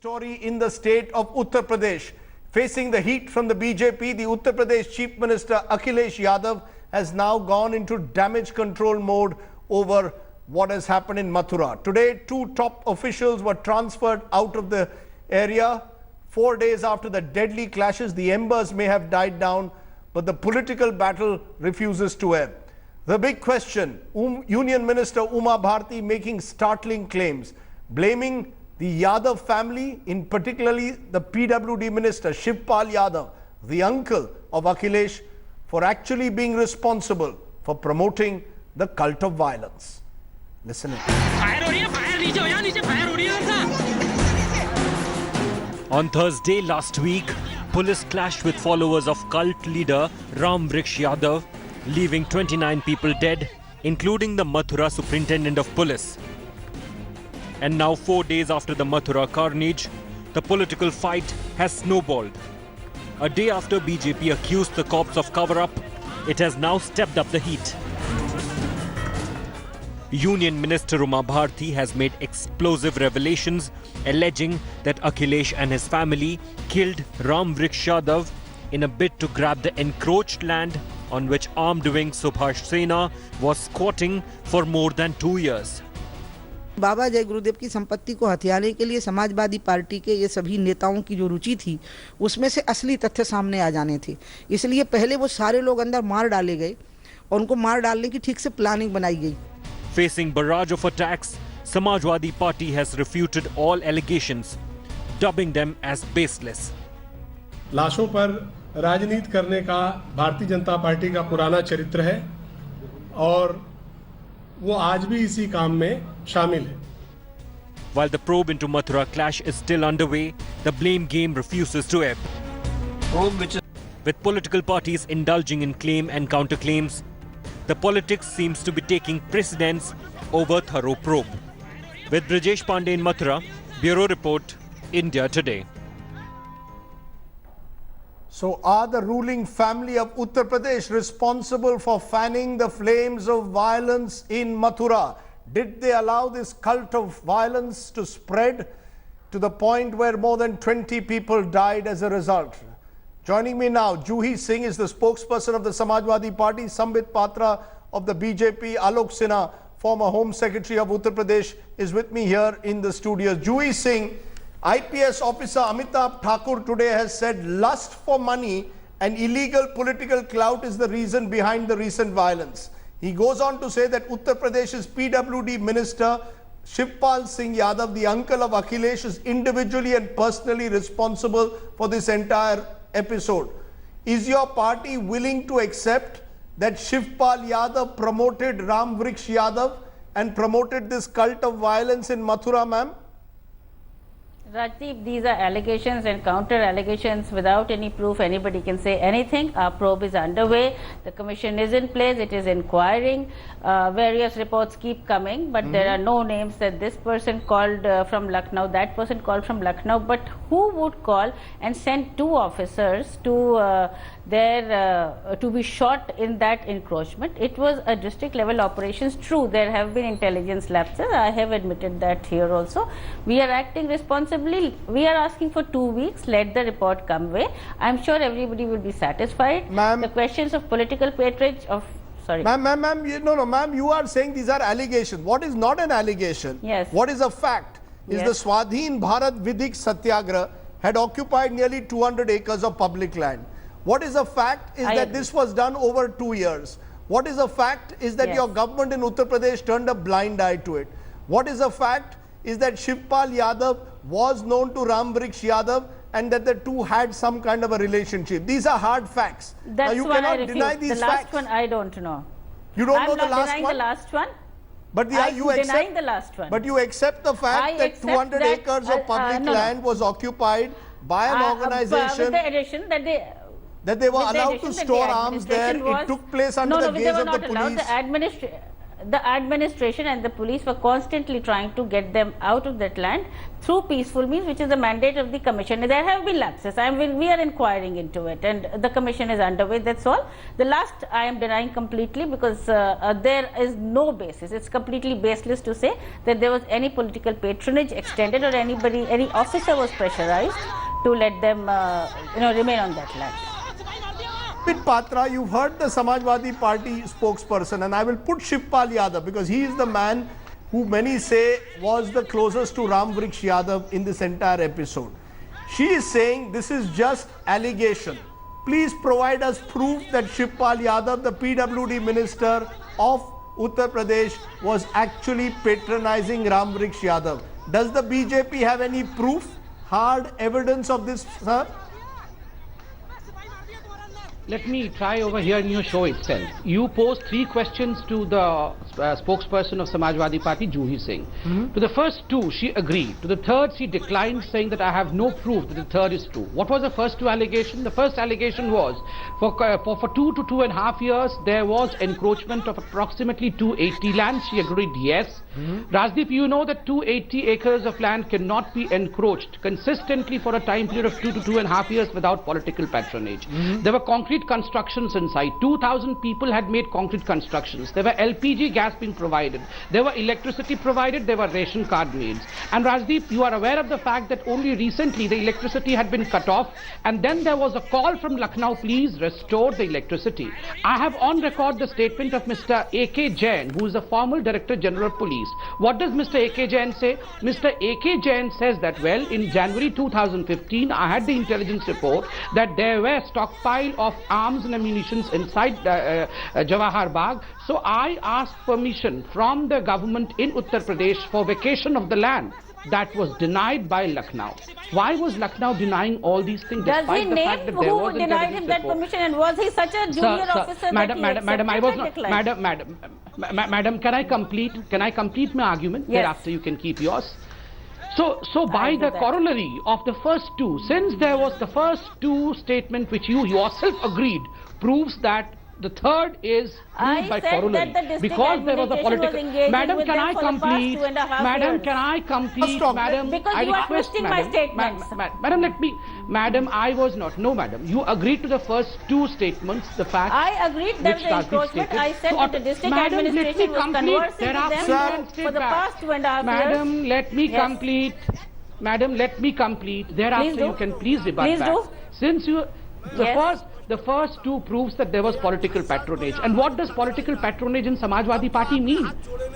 Story in the state of Uttar Pradesh. Facing the heat from the BJP, the Uttar Pradesh Chief Minister Akhilesh Yadav has now gone into damage control mode over what has happened in Mathura. Today, two top officials were transferred out of the area. 4 days after the deadly clashes, the embers may have died down, but the political battle refuses to ebb. The big question, Union Minister Bharti making startling claims, blaming the Yadav family, in particularly the PWD Minister Shivpal Yadav, the uncle of Akhilesh, for actually being responsible for promoting the cult of violence. Listen in. On Thursday last week, police clashed with followers of cult leader Ramvriksh Yadav, leaving 29 people dead, including the Mathura superintendent of police. And now 4 days after the Mathura Carnage, the political fight has snowballed. A day after BJP accused the cops of cover-up, it has now stepped up the heat. Union Minister Bharti has made explosive revelations alleging that Akhilesh and his family killed Ramvriksh Yadav in a bid to grab the encroached land on which armed wing Subhash Sena was squatting for more than 2 years. बाबा जय गुरुदेव की संपत्ति को हथियाने के लिए Samajwadi party के ये सभी नेताओं की जो रुचि थी, उसमें से असली तथ्य सामने आ जाने थे। इसलिए पहले वो सारे लोग अंदर मार डाले गए और उनको मार डालने की ठीक से प्लानिंग बनाई गई। Facing barrage of attacks, Samajwadi Party has refuted all allegations, dubbing them as baseless. लाशों पर राजनीति करने का भारतीय जनता पार्टी का पुराना चरित्र है और वो आज भी इसी काम में शामिल है। While the probe into Mathura clash is still underway, the blame game refuses to ebb. With political parties indulging in claim and counterclaims, the politics seems to be taking precedence over thorough probe. With Brijesh Pandey in Mathura, Bureau Report, India Today. So are the ruling family of Uttar Pradesh responsible for fanning the flames of violence in Mathura? Did they allow this cult of violence to spread to the point where more than 20 people died as a result? Joining me now, Juhi Singh is the spokesperson of the Samajwadi Party, Sambit Patra of the BJP, Alok Sinha, former Home Secretary of Uttar Pradesh, is with me here in the studio. Juhi Singh, IPS officer Amitabh Thakur today has said lust for money and illegal political clout is the reason behind the recent violence. He goes on to say that Uttar Pradesh's PWD minister Shivpal Singh Yadav, the uncle of Akhilesh, is individually and personally responsible for this entire episode. Is your party willing to accept that Shivpal Yadav promoted Ramvriksh Yadav and promoted this cult of violence in Mathura, ma'am? Rajdeep, these are allegations and counter allegations. Without any proof, anybody can say anything. Our probe is underway. The commission is in place. It is inquiring. Various reports keep coming, but there are no names that this person called from Lucknow, that person called from Lucknow. But who would call and send two officers to to be shot in that encroachment? It was a district level operations. True, there have been intelligence lapses. I have admitted that here also. We are acting responsibly. We are asking for 2 weeks. Let the report come away. I am sure everybody will be satisfied. Ma'am, the questions of political patronage of Ma'am, you are saying these are allegations. What is not an allegation? Yes. What is a fact? Is the Swadhin Bharat Vidhik Satyagraha had occupied nearly 200 acres of public land. What is a fact is that this was done over 2 years. What is a fact is that your government in Uttar Pradesh turned a blind eye to it. What is a fact is that Shivpal Yadav was known to Ramvriksh Yadav and that the two had some kind of a relationship. These are hard facts. That's now you one cannot I refuse. deny these the last facts. one I don't know. You don't know the I'm not last denying one? the last one. But I'm denying the last one. But you accept the fact that 200 acres of public land was occupied by an organization with the addition that they were allowed to store arms there. It took place under the gaze of the police. the administration and the police were constantly trying to get them out of that land through peaceful means, which is the mandate of the commission. There have been lapses. We are inquiring into it, and the commission is underway. That's all. The last I am denying completely, because there is no basis. It's completely baseless to say that there was any political patronage extended or any officer was pressurized to let them remain on that land. Patra, you've heard the Samajwadi Party spokesperson, and I will put Shivpal Yadav because he is the man who many say was the closest to Ramvriksh Yadav in this entire episode. She is saying this is just allegation. Please provide us proof that Shivpal Yadav, the PWD minister of Uttar Pradesh, was actually patronizing Ramvriksh Yadav. Does the BJP have any proof, hard evidence of this, sir? Let me try over here in your show itself. You posed 3 questions to the spokesperson of Samajwadi Party, Juhi Singh. To the first 2, she agreed. To the third, she declined, saying that I have no proof that the third is true. What was the first 2 allegations? The first allegation was for 2 to 2.5 years, there was encroachment of approximately 280 lands. She agreed yes. Rajdeep, you know that 280 acres of land cannot be encroached consistently for a time period of 2 to 2.5 years without political patronage. There were concrete constructions inside. 2,000 people had made concrete constructions. There were LPG gas being provided. There were electricity provided. There were ration card made. And Rajdeep, you are aware of the fact that only recently the electricity had been cut off, and then there was a call from Lucknow, please restore the electricity. I have on record the statement of Mr. A.K. Jain, who is the former Director General of Police. What does Mr. A.K. Jain say? Mr. A.K. Jain says that, well, in January 2015, I had the intelligence report that there were stockpile of arms and ammunition inside Jawahar Bagh. So I asked permission from the government in Uttar Pradesh for vacation of the land. That was denied by Lucknow. Why was Lucknow denying all these things? Does he name who denied him that permission, and was he such a junior officer? Madam, I was not. Madam, can I complete? Can I complete my argument? Yes. Thereafter, you can keep yours. So by the corollary of the first 2, since there was the first 2 statement which you yourself agreed, proves that the third is proved by corollary, because there was a political. Madam, can I complete? Madam, can I complete? Madam, because you are twisting my statements. Madam, let me. Madam, I was not. No, madam. You agreed to the first 2 statements. The fact. I agreed that the encroachment. I said that the district administration was conversing with them for the past 2.5 years. Madam, let me complete. Madam, let me complete. Thereafter, you can please rebut back. Since you, the first 2 proves that there was political patronage. And what does political patronage in Samajwadi Party mean?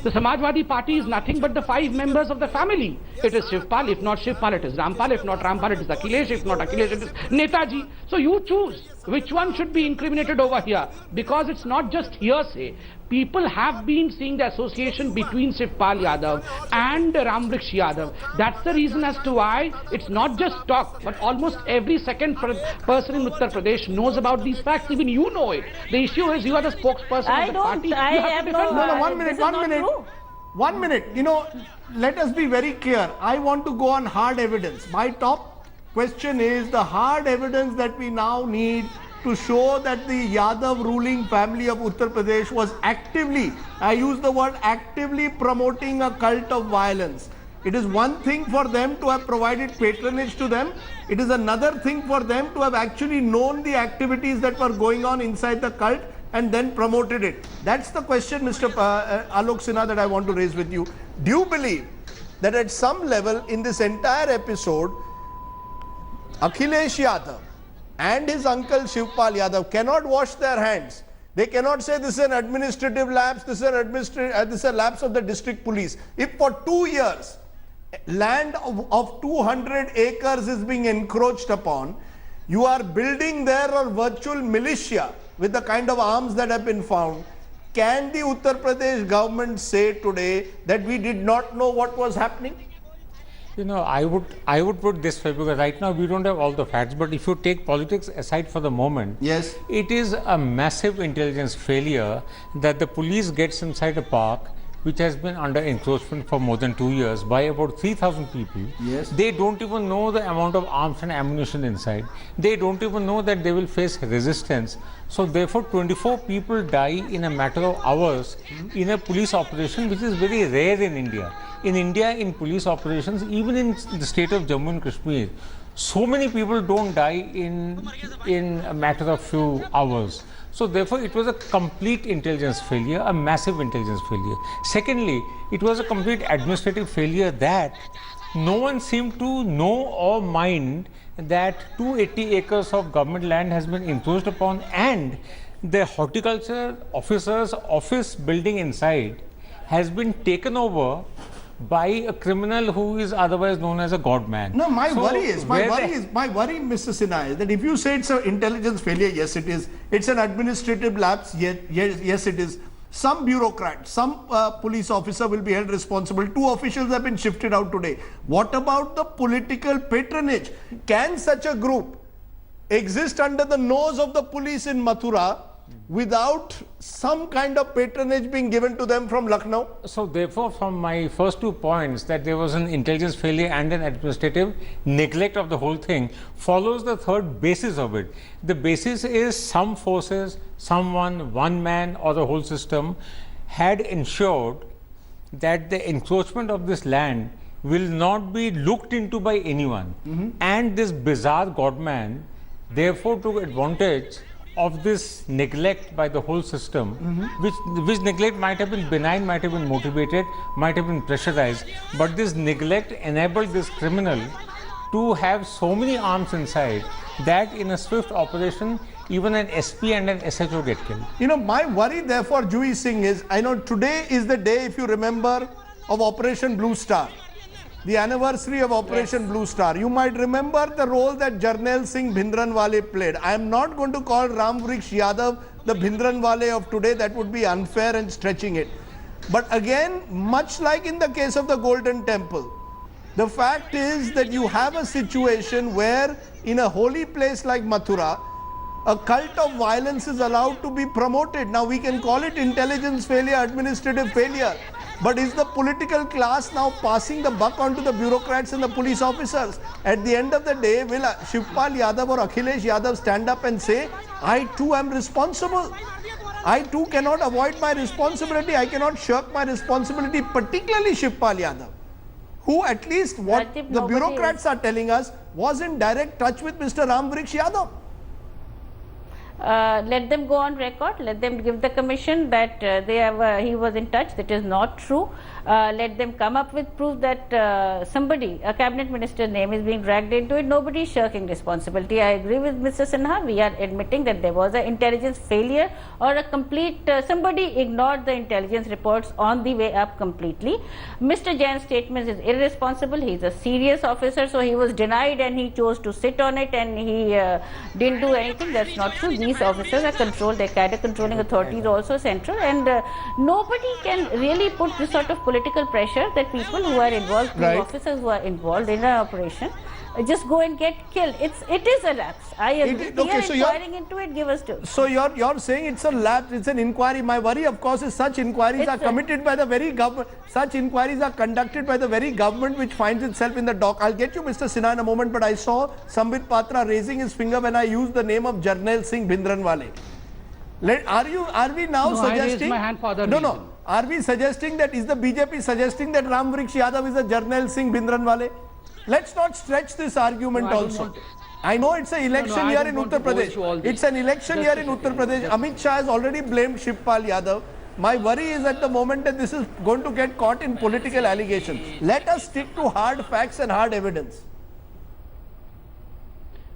The Samajwadi Party is nothing but the 5 members of the family. It is Shivpal, if not Shivpal, it is Rampal, if not Rampal, it is Akhilesh, if not Akhilesh, it is Netaji. So you choose which one should be incriminated over here, because it's not just hearsay. People have been seeing the association between Shivpal Yadav and Ramvriksh Yadav. That's the reason as to why it's not just talk, but almost every second person in Uttar Pradesh knows about these facts. Even you know it. The issue is you are the spokesperson of the party. I have no. 1 minute. You know, let us be very clear. I want to go on hard evidence. My top question is the hard evidence that we now need to show that the Yadav ruling family of Uttar Pradesh was actively, I use the word actively, promoting a cult of violence. It is one thing for them to have provided patronage to them. It is another thing for them to have actually known the activities that were going on inside the cult and then promoted it. That's the question, Mr. Alok Sinha, that I want to raise with you. Do you believe that at some level in this entire episode, Akhilesh Yadav and his uncle Shivpal Yadav cannot wash their hands? They cannot say this is an administrative lapse, this is a lapse of the district police. If for 2 years, land of 200 acres is being encroached upon, you are building there a virtual militia with the kind of arms that have been found, can the Uttar Pradesh government say today that we did not know what was happening? You know, I would put this way, because right now we don't have all the facts, but if you take politics aside for the moment, yes, it is a massive intelligence failure that the police gets inside a park, which has been under encroachment for more than 2 years by about 3,000 people. Yes. They don't even know the amount of arms and ammunition inside. They don't even know that they will face resistance. So therefore 24 people die in a matter of hours in a police operation, which is very rare in India. In India, in police operations, even in the state of Jammu and Kashmir, so many people don't die in a matter of few hours. So therefore it was a complete intelligence failure, a massive intelligence failure. Secondly, it was a complete administrative failure that no one seemed to know or mind that 280 acres of government land has been encroached upon, and the horticulture officer's office building inside has been taken over by a criminal who is otherwise known as a godman. No, my worry, Mr. Sinha, is that if you say it's an intelligence failure, yes it is. It's an administrative lapse, yes it is. Some bureaucrat, some police officer will be held responsible. 2 officials have been shifted out today. What about the political patronage? Can such a group exist under the nose of the police in Mathura without some kind of patronage being given to them from Lucknow? So therefore, from my first 2 points, that there was an intelligence failure and an administrative neglect of the whole thing, follows the third basis of it. The basis is some forces, someone, one man or the whole system had ensured that the encroachment of this land will not be looked into by anyone. And this bizarre godman therefore took advantage of this neglect by the whole system, which neglect might have been benign, might have been motivated, might have been pressurized, but this neglect enabled this criminal to have so many arms inside that in a swift operation, even an SP and an SHO get killed. You know, my worry therefore, Juhi Singh, is, I know today is the day, if you remember, of Operation Blue Star. The anniversary of Operation Blue Star. You might remember the role that Jarnail Singh Bhindranwale played. I am not going to call Ramvriksh Yadav the Bhindranwale of today. That would be unfair and stretching it. But again, much like in the case of the Golden Temple, the fact is that you have a situation where in a holy place like Mathura, a cult of violence is allowed to be promoted. Now we can call it intelligence failure, administrative failure. But is the political class now passing the buck onto the bureaucrats and the police officers? At the end of the day, will Shivpal Yadav or Akhilesh Yadav stand up and say, I too am responsible. I too cannot avoid my responsibility. I cannot shirk my responsibility, particularly Shivpal Yadav, who at least what the bureaucrats are telling us was in direct touch with Mr. Ramvriksh Yadav. Let them go on record, let them give the commission that he was in touch. That is not true. Let them come up with proof that somebody, a cabinet minister's name is being dragged into it. Nobody is shirking responsibility. I agree with Mr. Sinha. We are admitting that there was an intelligence failure or a complete, somebody ignored the intelligence reports on the way up completely. Mr. Jain's statement is irresponsible. He is a serious officer, so he was denied and he chose to sit on it and he didn't do anything. That's not true. These officers are controlled, their cadre controlling authorities also central, and nobody can really put this sort of political pressure that people who are involved, officers who are involved in an operation, just go and get killed. It is a lapse. I agree. We are inquiring into it. Give us to. So you're saying it's a lapse, it's an inquiry. My worry, of course, is such inquiries are committed by the very government. Such inquiries are conducted by the very government which finds itself in the dock. I'll get you, Mr. Sinha, in a moment, but I saw Sambit Patra raising his finger when I used the name of Jarnail Singh Bhindranwale. Are we now suggesting? I raised my hand for other reason. Are we suggesting that, is the BJP suggesting that Ramvriksh Yadav is a Jarnail Singh Bhindranwale? Let's not stretch this argument also. I know it's an election year in Uttar Pradesh. It's an election year in Uttar Pradesh. Amit Shah has already blamed Shivpal Yadav. My worry is at the moment that this is going to get caught in political allegations. Let us stick to hard facts and hard evidence.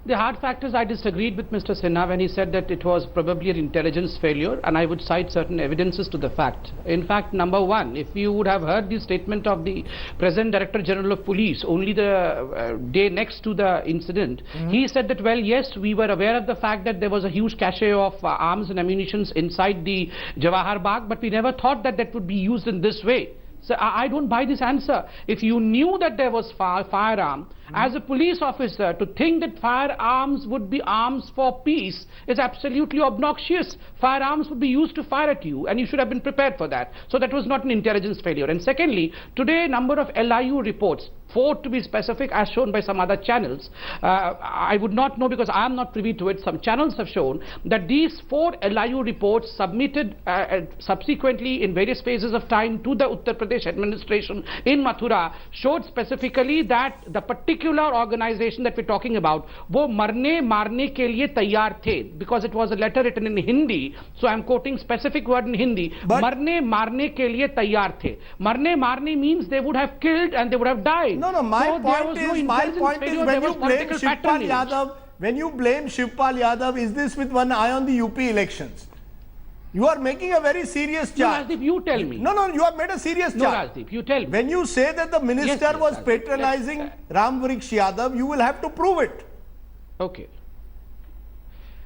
The hard fact is I disagreed with Mr. Sinha when he said that it was probably an intelligence failure, and I would cite certain evidences to the fact. In fact, number one, if you would have heard the statement of the present Director General of Police only the day next to the incident, he said that, well, yes, we were aware of the fact that there was a huge cache of arms and ammunitions inside the Jawahar Bagh, but we never thought that that would be used in this way. So I don't buy this answer. If you knew that there was firearm, as a police officer, to think that firearms would be arms for peace is absolutely obnoxious. Firearms would be used to fire at you, and you should have been prepared for that. So that was not an intelligence failure. And secondly, today number of LIU reports, 4 to be specific, as shown by some other channels. I would not know because I am not privy to it. Some channels have shown that these 4 LIU reports submitted subsequently in various phases of time to the Uttar Pradesh administration in Mathura showed specifically that the particular organization that we're talking about, wo marne marne ke liye tayyar the, because it was a letter written in Hindi. So I'm quoting specific word in Hindi. Marne marne ke liye tayyar the. Marne marne means they would have killed and they would have died. No, my point is when you blame Shivpal Yadav, is this with one eye on the UP elections? You are making a very serious charge. No, Rajdeep, you tell me. No, you have made a serious charge. No, Rajdeep, you tell me. When you say that the minister was patronizing Ramvriksh Yadav, you will have to prove it. Okay.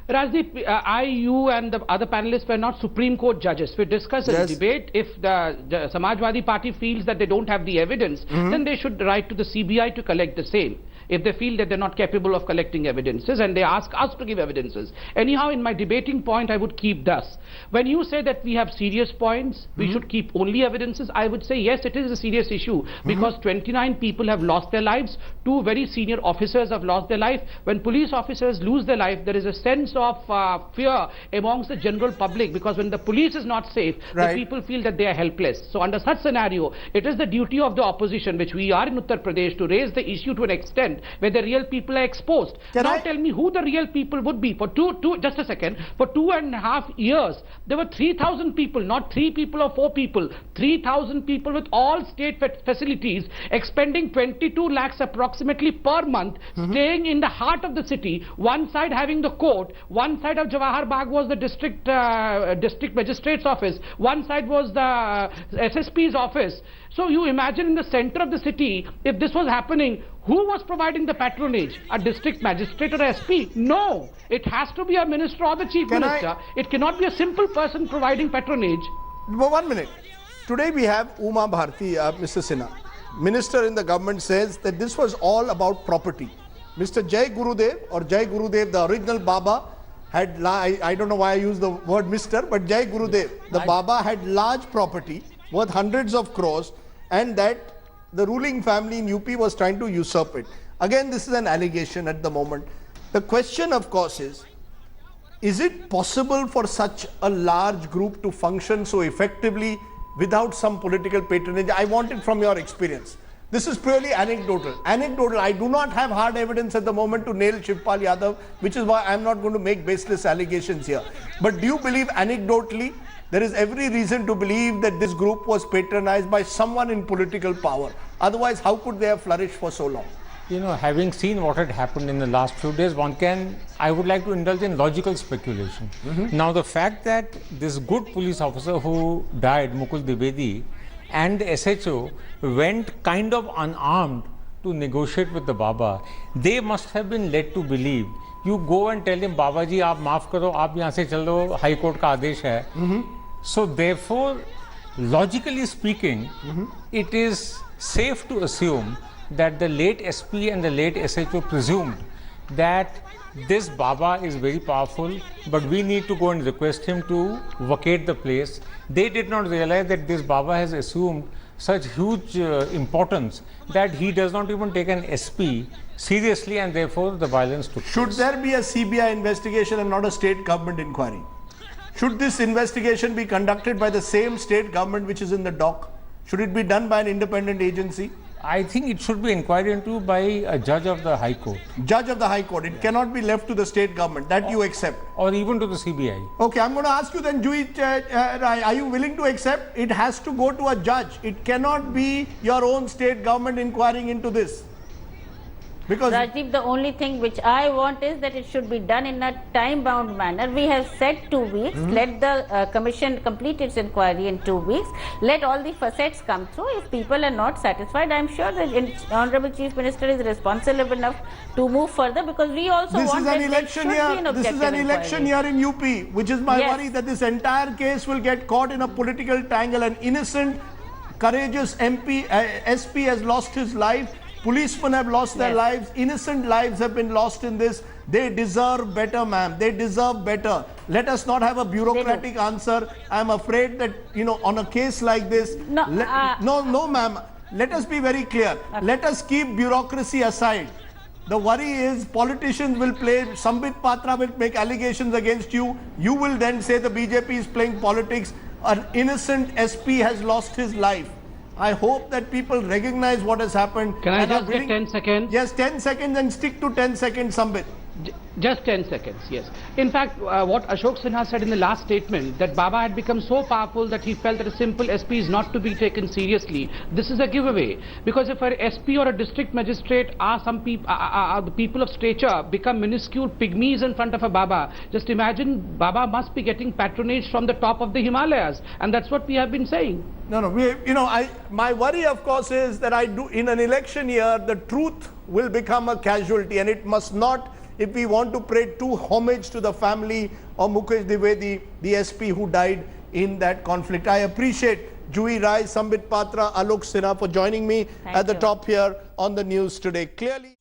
Rajdeep, you and the other panelists were not Supreme Court judges. We discussed in the debate. If the Samajwadi Party feels that they don't have the evidence, then they should write to the CBI to collect the same. If they feel that they're not capable of collecting evidences, and they ask us to give evidences. Anyhow, in my debating point, I would keep thus. When you say that we have serious points, we should keep only evidences, I would say yes, it is a serious issue, because 29 people have lost their lives, 2 very senior officers have lost their life. When police officers lose their life, there is a sense of fear amongst the general public, because when the police is not safe, the people feel that they are helpless. So under such scenario, it is the duty of the opposition, which we are in Uttar Pradesh, to raise the issue to an extent where the real people are exposed. Tell me who the real people would be. For just a second, for 2.5 years, there were 3,000 people, not 3 people or 4 people, 3,000 people with all state facilities, expending 22 lakhs approximately per month, staying in the heart of the city, one side having the court, one side of Jawahar Bagh was the district magistrate's office, one side was the SSP's office. So you imagine in the center of the city, if this was happening, who was providing the patronage? A district magistrate or SP? No. It has to be a minister or the chief minister. It cannot be a simple person providing patronage. Well, 1 minute. Today we have Bharti, Mr. Sinha. Minister in the government says that this was all about property. Mr. Jai Gurudev, the original Baba, had, I don't know why I use the word Mr., but Jai Gurudev, the Baba had large property worth hundreds of crores, and that the ruling family in UP was trying to usurp it. Again, this is an allegation at the moment. The question, of course, is it possible for such a large group to function so effectively without some political patronage? I want it from your experience. This is purely anecdotal. I do not have hard evidence at the moment to nail Shivpal Yadav, which is why I am not going to make baseless allegations here. But do you believe anecdotally there is every reason to believe that this group was patronized by someone in political power? Otherwise, how could they have flourished for so long? You know, having seen what had happened in the last few days, I would like to indulge in logical speculation. Now, the fact that this good police officer who died, Mukul Dwivedi, and the SHO went kind of unarmed to negotiate with the Baba, they must have been led to believe. You go and tell him, Baba ji, aap maaf karo, aap yahan se chalo, High Court ka aadesh hai. So therefore, logically speaking, it is safe to assume that the late SP and the late SHO presumed that this Baba is very powerful, but we need to go and request him to vacate the place. They did not realize that this Baba has assumed such huge importance that he does not even take an SP seriously, and therefore the violence took place. Should there be a CBI investigation and not a state government inquiry? Should this investigation be conducted by the same state government which is in the dock? Should it be done by an independent agency? I think it should be inquired into by a judge of the High Court. Judge of the High Court. It cannot be left to the state government. That you accept. Or even to the CBI. Okay, I'm going to ask you then, are you willing to accept? It has to go to a judge. It cannot be your own state government inquiring into this. Because Rajiv, the only thing which I want is that it should be done in a time-bound manner. We have said 2 weeks. Let the commission complete its inquiry in 2 weeks. Let all the facets come through. If people are not satisfied, I am sure the Honorable Chief Minister is responsible enough to move further, because we also want that there should be an objective inquiry. This is an election year in UP, which is my worry that this entire case will get caught in a political tangle. An innocent courageous SP has lost his life. Policemen have lost their lives. Innocent lives have been lost in this. They deserve better, ma'am. They deserve better. Let us not have a bureaucratic answer. I'm afraid that, on a case like this, No, no, ma'am. Let us be very clear. Okay. Let us keep bureaucracy aside. The worry is politicians will play, Sambit Patra will make allegations against you. You will then say the BJP is playing politics. An innocent SP has lost his life. I hope that people recognize what has happened. Can I and are just get 10 seconds? Yes, 10 seconds and stick to 10 seconds, Sambit. Just 10 seconds, yes. In fact, what Ashok Sinha said in the last statement, that Baba had become so powerful that he felt that a simple SP is not to be taken seriously. This is a giveaway. Because if an SP or a district magistrate are some people, the people of stature become minuscule pygmies in front of a Baba, just imagine Baba must be getting patronage from the top of the Himalayas. And that's what we have been saying. No, my worry, of course, is that in an election year, the truth will become a casualty, and it must not. If we want to pay true homage to the family of Mukesh Dwivedi, the SP who died in that conflict. I appreciate Juhi Rai, Sambit Patra, Alok Sinha for joining me at the top here on the news today. Clearly.